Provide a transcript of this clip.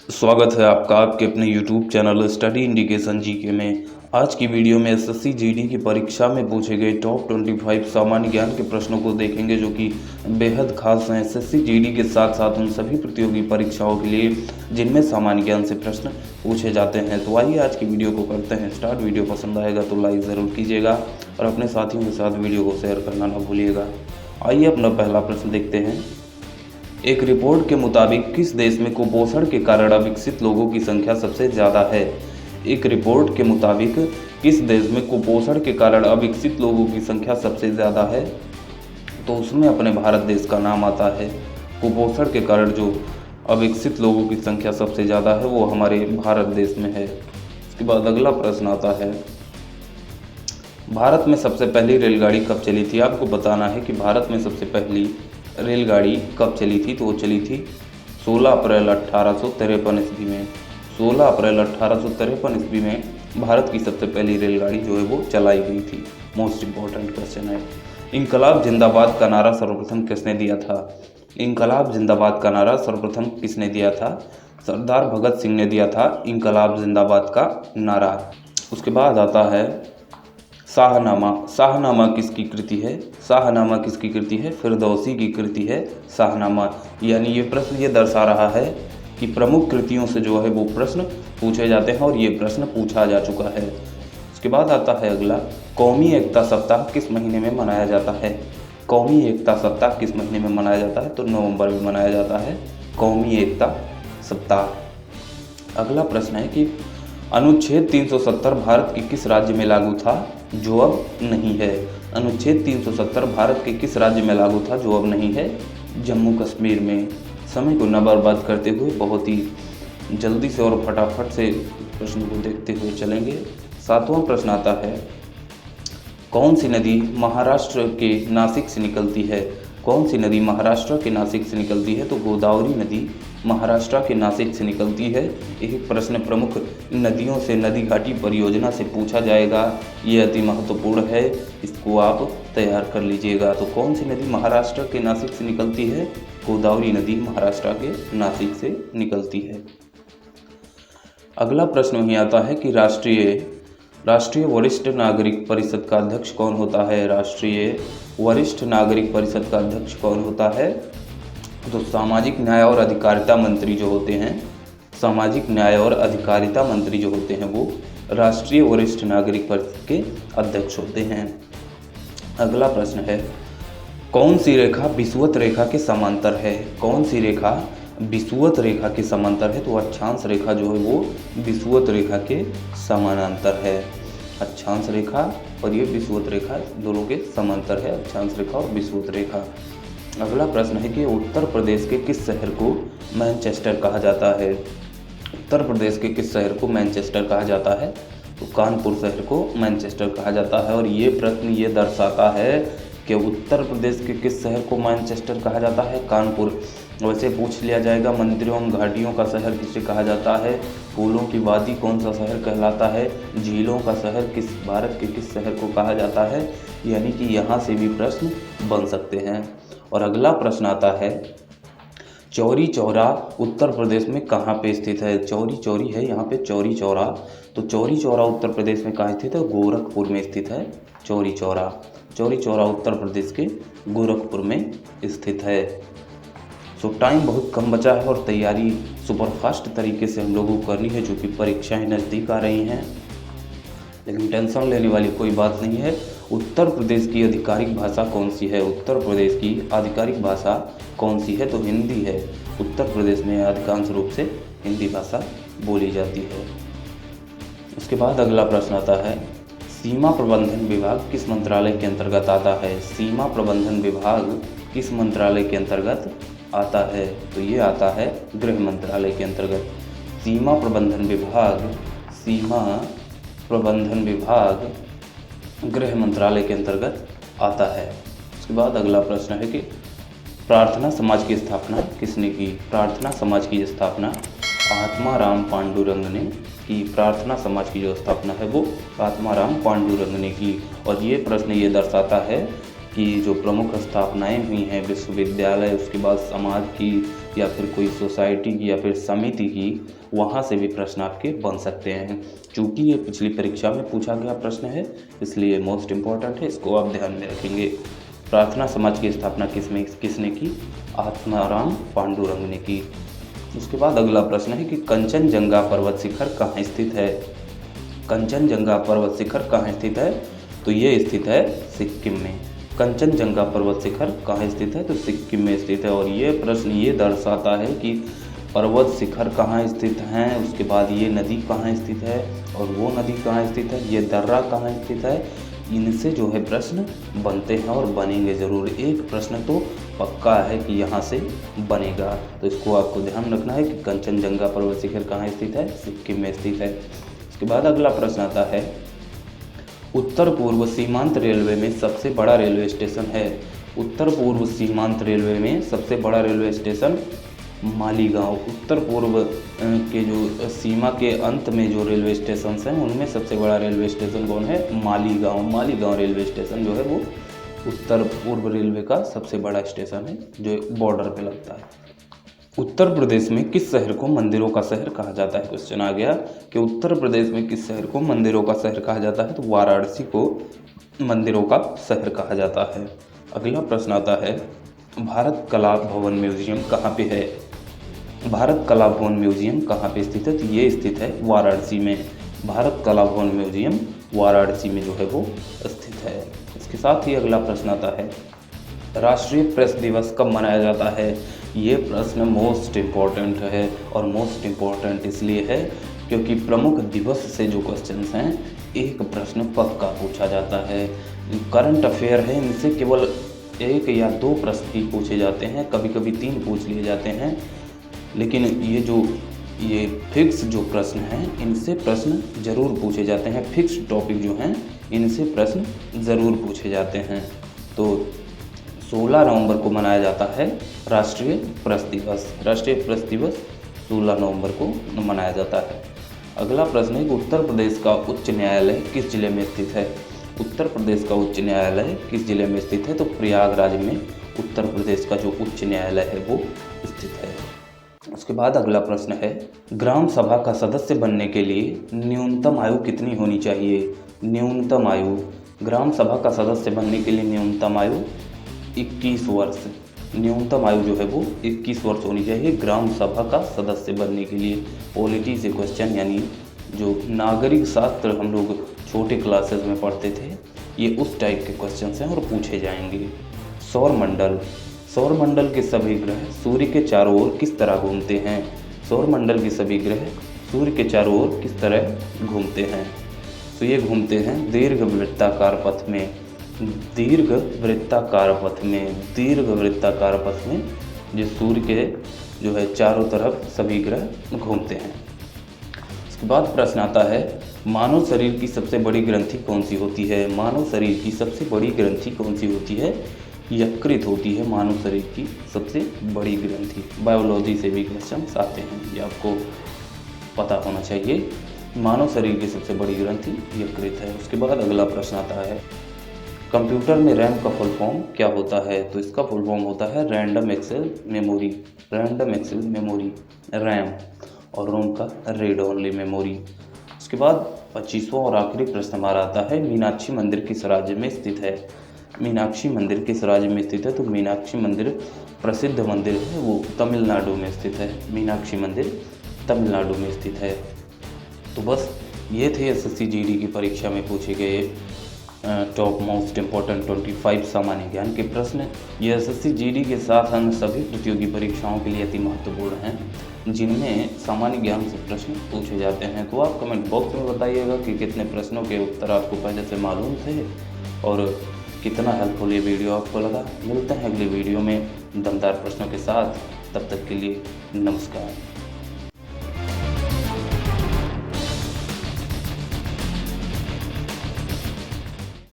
स्वागत है आपका आपके अपने YouTube channel study indication GK में। आज की वीडियो में एसएससी जीडी की परीक्षा में पूछे गए टॉप 25 सामान्य ज्ञान के प्रश्नों को देखेंगे, जो कि बेहद खास हैं एसएससी जीडी के साथ साथ उन सभी प्रतियोगी परीक्षाओं के लिए जिनमें सामान्य ज्ञान से प्रश्न पूछे जाते हैं। तो आइए आज की वीडियो को करते हैं स्टार्ट। वीडियो पसंद आएगा तो लाइक ज़रूर कीजिएगा और अपने साथियों के साथ वीडियो को शेयर करना ना भूलिएगा। आइए अपना पहला प्रश्न देखते हैं। एक रिपोर्ट के मुताबिक किस देश में कुपोषण के कारण अविकसित लोगों की संख्या सबसे ज़्यादा है? एक रिपोर्ट के मुताबिक किस देश में कुपोषण के कारण अविकसित लोगों की संख्या सबसे ज़्यादा है? तो उसमें अपने भारत देश का नाम आता है। कुपोषण के कारण जो अविकसित लोगों की संख्या सबसे ज़्यादा है वो हमारे भारत देश में है। इसके बाद अगला प्रश्न आता है, भारत में सबसे पहली रेलगाड़ी कब चली थी? आपको बताना है कि भारत में सबसे पहली रेलगाड़ी कब चली थी। तो वो चली थी 16 अप्रैल 1853 ईस्वी में। 16 अप्रैल 1853 ईस्वी में भारत की सबसे पहली रेलगाड़ी जो है वो चलाई गई थी। मोस्ट इम्पॉर्टेंट क्वेश्चन है। इनकलाब जिंदाबाद का नारा सर्वप्रथम किसने दिया था? इनकलाब जिंदाबाद का नारा सर्वप्रथम किसने दिया था? सरदार भगत सिंह ने दिया था इनकलाब जिंदाबाद का नारा। उसके बाद आता है शाहनामा। शाहनामा किसकी कृति है? शाहनामा किसकी कृति है? फिरदौसी की कृति है शाहनामा। यानी ये प्रश्न ये दर्शा रहा है कि प्रमुख कृतियों से जो है वो प्रश्न पूछे जाते हैं और ये प्रश्न पूछा जा चुका है। उसके बाद आता है अगला, कौमी एकता सप्ताह किस महीने में मनाया जाता है? कौमी एकता सप्ताह किस महीने में मनाया जाता है? तो नवंबर में मनाया जाता है कौमी एकता सप्ताह। अगला प्रश्न है कि अनुच्छेद 370 भारत के किस राज्य में लागू था जो अब नहीं है? अनुच्छेद 370 भारत के किस राज्य में लागू था जो अब नहीं है? जम्मू कश्मीर में। समय को न बर्बाद करते हुए बहुत ही जल्दी से और फटाफट से प्रश्न को देखते हुए चलेंगे। 7वां प्रश्न आता है, कौन सी नदी महाराष्ट्र के नासिक से निकलती है? कौन सी नदी महाराष्ट्र के नासिक से निकलती है? तो गोदावरी नदी महाराष्ट्र के नासिक से निकलती है। एक प्रश्न प्रमुख नदियों से नदी घाटी परियोजना से पूछा जाएगा। ये अति महत्वपूर्ण है, इसको आप तैयार कर लीजिएगा। तो कौन सी नदी महाराष्ट्र के नासिक से निकलती है? गोदावरी नदी महाराष्ट्र के नासिक से निकलती है। अगला प्रश्न वही आता है कि राष्ट्रीय वरिष्ठ नागरिक परिषद का अध्यक्ष कौन होता है? राष्ट्रीय वरिष्ठ नागरिक परिषद का अध्यक्ष कौन होता है? तो सामाजिक न्याय और अधिकारिता मंत्री जो होते हैं, सामाजिक न्याय और अधिकारिता मंत्री जो होते हैं वो राष्ट्रीय वरिष्ठ नागरिक परिषद के अध्यक्ष होते हैं। अगला प्रश्न है, कौन सी रेखा विषुवत रेखा के समांतर है? कौन सी रेखा विषुवत रेखा के समांतर है? तो अक्षांश रेखा जो है वो विषुवत रेखा के समानांतर है। अक्षांश रेखा और ये विषुवत रेखा दोनों के समांतर है, अक्षांश रेखा और विषुवत रेखा। अगला प्रश्न है कि उत्तर प्रदेश के किस शहर को मैनचेस्टर कहा जाता है? उत्तर प्रदेश के किस शहर को मैनचेस्टर कहा जाता है? तो कानपुर शहर को मैनचेस्टर कहा जाता है। और ये प्रश्न ये दर्शाता है कि उत्तर प्रदेश के किस शहर को मैनचेस्टर कहा जाता है? कानपुर। वैसे पूछ लिया जाएगा मंदिरों एवं घाटियों का शहर किसे कहा जाता है? फूलों की वादी कौन सा शहर कहलाता है? झीलों का शहर किस भारत के किस शहर को कहा जाता है? यानी कि यहाँ से भी प्रश्न बन सकते हैं। और अगला प्रश्न आता है, चौरी चौरा उत्तर प्रदेश में कहाँ पे स्थित है? चौरी है यहाँ पे चौरी चौरा। तो चौरी चौरा उत्तर प्रदेश में कहाँ स्थित है? गोरखपुर में स्थित है चौरी चौरा उत्तर प्रदेश के गोरखपुर में स्थित है। सो टाइम बहुत कम बचा है और तैयारी सुपरफास्ट तरीके से हम लोगों को करनी है, जो कि परीक्षाएं नज़दीक आ रही हैं। लेकिन टेंशन लेने वाली कोई बात नहीं है। उत्तर प्रदेश की आधिकारिक भाषा कौन सी है? उत्तर प्रदेश की आधिकारिक भाषा कौन सी है? तो हिंदी है। उत्तर प्रदेश में अधिकांश रूप से हिंदी भाषा बोली जाती है। उसके बाद अगला प्रश्न आता है, सीमा प्रबंधन विभाग किस मंत्रालय के अंतर्गत आता है? सीमा प्रबंधन विभाग किस मंत्रालय के अंतर्गत आता है? तो ये आता है गृह मंत्रालय के अंतर्गत। सीमा प्रबंधन विभाग गृह मंत्रालय के अंतर्गत आता है। उसके बाद अगला प्रश्न है कि प्रार्थना समाज की स्थापना किसने की? प्रार्थना समाज की स्थापना आत्माराम पांडुरंग ने की। प्रार्थना समाज की जो स्थापना है वो आत्माराम पांडुरंग ने की। और ये प्रश्न ये दर्शाता है कि जो प्रमुख स्थापनाएं हुई हैं विश्वविद्यालय, उसके बाद समाज की या फिर कोई सोसाइटी की या फिर समिति की, वहाँ से भी प्रश्न आपके बन सकते हैं। चूँकि ये पिछली परीक्षा में पूछा गया प्रश्न है, इसलिए मोस्ट इम्पॉर्टेंट है, इसको आप ध्यान में रखेंगे। प्रार्थना समाज की स्थापना किसने की? आत्माराम पांडुरंग ने की। उसके बाद अगला प्रश्न है कि कंचनजंगा पर्वत शिखर कहाँ स्थित है? कंचनजंगा पर्वत शिखर कहाँ स्थित है? तो ये स्थित है सिक्किम में। कंचनजंगा पर्वत शिखर कहाँ स्थित है? तो सिक्किम में स्थित है। और ये प्रश्न ये दर्शाता है कि पर्वत शिखर कहाँ स्थित हैं, उसके बाद ये नदी कहाँ स्थित है और वो नदी कहाँ स्थित है, ये दर्रा कहाँ स्थित है, इनसे जो है प्रश्न बनते हैं और बनेंगे ज़रूर। एक प्रश्न तो पक्का है कि यहाँ से बनेगा, तो इसको आपको ध्यान रखना है कि कंचनजंगा पर्वत शिखर कहाँ स्थित है? सिक्किम में स्थित है। उसके बाद अगला प्रश्न आता है, उत्तर पूर्व सीमांत रेलवे में सबसे बड़ा रेलवे स्टेशन है। उत्तर पूर्व सीमांत रेलवे में सबसे बड़ा रेलवे स्टेशन मालीगांव। उत्तर पूर्व के जो सीमा के अंत में जो रेलवे स्टेशन हैं उनमें सबसे बड़ा रेलवे स्टेशन कौन है? मालीगांव। मालीगांव रेलवे स्टेशन जो है वो उत्तर पूर्व रेलवे का सबसे बड़ा स्टेशन है जो बॉर्डर पे लगता है। उत्तर प्रदेश में किस शहर को मंदिरों का शहर कहा जाता है? क्वेश्चन आ गया कि उत्तर प्रदेश में किस शहर को मंदिरों का शहर कहा जाता है? तो वाराणसी को मंदिरों का शहर कहा जाता है। अगला प्रश्न आता है, भारत कला भवन म्यूजियम कहाँ पे है? भारत कला भवन म्यूजियम कहाँ पे स्थित है? तो ये स्थित है वाराणसी में। भारत कला भवन म्यूजियम वाराणसी में जो है वो स्थित है। इसके साथ ही अगला प्रश्न आता है, राष्ट्रीय प्रेस दिवस कब मनाया जाता है? ये प्रश्न मोस्ट इम्पॉर्टेंट है और मोस्ट इम्पॉर्टेंट इसलिए है क्योंकि प्रमुख दिवस से जो क्वेश्चंस हैं एक प्रश्न पक्का पूछा जाता है। करंट अफेयर है, इनसे केवल 1 या 2 प्रश्न ही पूछे जाते हैं, कभी कभी 3 पूछ लिए जाते हैं, लेकिन ये फिक्स जो प्रश्न हैं इनसे प्रश्न ज़रूर पूछे जाते हैं। फिक्स टॉपिक जो हैं इनसे प्रश्न ज़रूर पूछे जाते हैं। तो 16 नवंबर को मनाया जाता है राष्ट्रीय प्रेस दिवस। राष्ट्रीय प्रेस दिवस 16 नवंबर को मनाया जाता है। अगला प्रश्न है कि उत्तर प्रदेश का उच्च न्यायालय किस जिले में स्थित है? उत्तर प्रदेश का उच्च न्यायालय किस जिले में स्थित है? तो प्रयागराज में उत्तर प्रदेश का जो उच्च न्यायालय है वो स्थित है। उसके बाद अगला प्रश्न है, ग्राम सभा का सदस्य बनने के लिए न्यूनतम आयु कितनी होनी चाहिए? न्यूनतम आयु, ग्राम सभा का सदस्य बनने के लिए न्यूनतम आयु 21 वर्ष। न्यूनतम आयु जो है वो 21 वर्ष होनी चाहिए ग्राम सभा का सदस्य बनने के लिए। पॉलिटी से क्वेश्चन, यानी जो नागरिक शास्त्र हम लोग छोटे क्लासेस में पढ़ते थे, ये उस टाइप के क्वेश्चन हैं और पूछे जाएंगे। सौरमंडल, सौरमंडल के सभी ग्रह सूर्य के चारों ओर किस तरह घूमते हैं? सौरमंडल के सभी ग्रह सूर्य के चारों ओर किस तरह घूमते हैं? तो ये घूमते हैं दीर्घवृत्ताकार पथ में। दीर्घवृत्ताकार पथ में, दीर्घवृत्ताकार पथ में जो सूर्य के जो है चारों तरफ सभी ग्रह घूमते हैं। उसके बाद प्रश्न आता है, मानव शरीर की सबसे बड़ी ग्रंथि कौन सी होती है? मानव शरीर की सबसे बड़ी ग्रंथि कौन सी होती है? यकृत होती है मानव शरीर की सबसे बड़ी ग्रंथि। बायोलॉजी से भी क्वेश्चन आते हैं, ये आपको पता होना चाहिए। मानव शरीर की सबसे बड़ी ग्रंथि यकृत है। उसके बाद अगला प्रश्न आता है, कंप्यूटर में रैम का फुल फॉर्म क्या होता है? तो इसका फुल फॉर्म होता है random access memory. Random access memory RAM, और रोम का रीड ओनली मेमोरी। उसके बाद 25वां और आखिरी प्रश्न हमारा आता है, मीनाक्षी मंदिर किस राज्य में स्थित है? मीनाक्षी मंदिर किस राज्य में स्थित है? तो मीनाक्षी मंदिर प्रसिद्ध मंदिर है, वो तमिलनाडु में स्थित है। मीनाक्षी मंदिर तमिलनाडु में स्थित है। तो बस ये थे एसएससी जीडी की परीक्षा में पूछे गए टॉप मोस्ट इम्पोर्टेंट 25 सामान्य ज्ञान के प्रश्न। ये एसएससी जीडी के साथ अन्य सभी प्रतियोगी परीक्षाओं के लिए अति महत्वपूर्ण हैं, जिनमें सामान्य ज्ञान से प्रश्न पूछे जाते हैं। तो आप कमेंट बॉक्स में बताइएगा कि कितने प्रश्नों के उत्तर आपको पहले से मालूम थे और कितना हेल्पफुल ये वीडियो आपको लगा। मिलते हैं अगली वीडियो में दमदार प्रश्नों के साथ, तब तक के लिए नमस्कार।